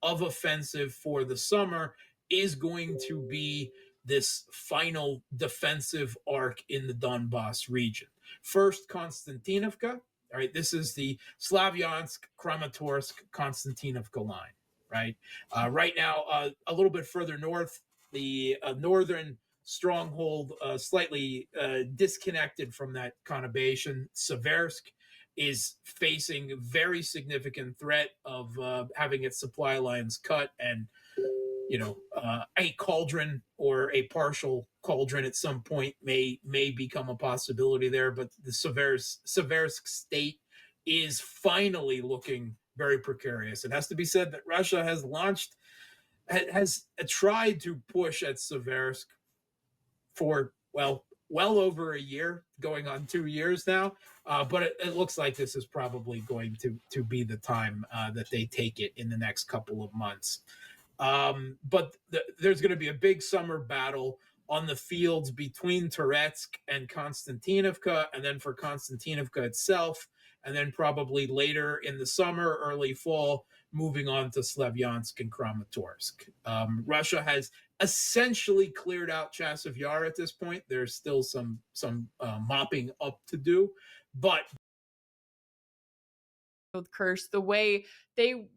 of offensive for the summer is going to be this final defensive arc in the Donbass region. First, Konstantinivka. All right, this is the Slavyansk, Kramatorsk, Konstantinivka line. Right, right now, a little bit further north, the northern stronghold, slightly disconnected from that conurbation, Seversk, is facing very significant threat of having its supply lines cut, and a cauldron or a partial cauldron at some point may become a possibility there. But the Seversk state is finally looking very precarious. It has to be said that Russia has tried to push at Seversk for, well over a year, going on 2 years now. But it looks like this is probably going to be the time that they take it in the next couple of months. But there's going to be a big summer battle on the fields between Toretsk and Konstantinivka, and then for Konstantinivka itself, and then probably later in the summer, early fall, moving on to Slavyansk and Kramatorsk. Russia has essentially cleared out Chasiv Yar at this point. There's still some mopping up to do, but curse, the way they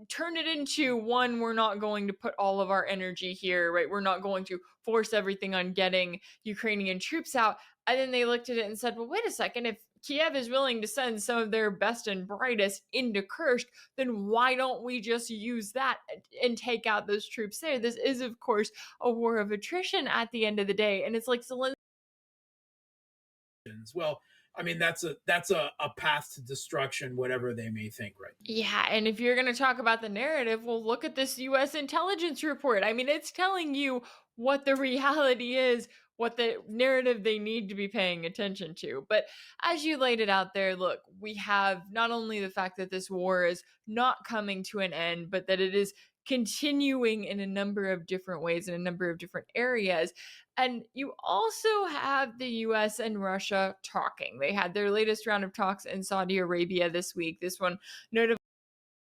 turn it into one, we're not going to put all of our energy here, right? We're not going to force everything on getting Ukrainian troops out. And then they looked at it and said, well, wait a second, if Kiev is willing to send some of their best and brightest into Kursk, then why don't we just use that and take out those troops there? This is, of course, a war of attrition at the end of the day. And it's like, well, I mean, that's a path to destruction, whatever they may think, right? Yeah, and if you're going to talk about the narrative, well, look at this US intelligence report. I mean, it's telling you what the reality is, what the narrative they need to be paying attention to. But as you laid it out there, look, we have not only the fact that this war is not coming to an end, but that it is continuing in a number of different ways in a number of different areas. And you also have the US and Russia talking. They had their latest round of talks in Saudi Arabia this week. This one notably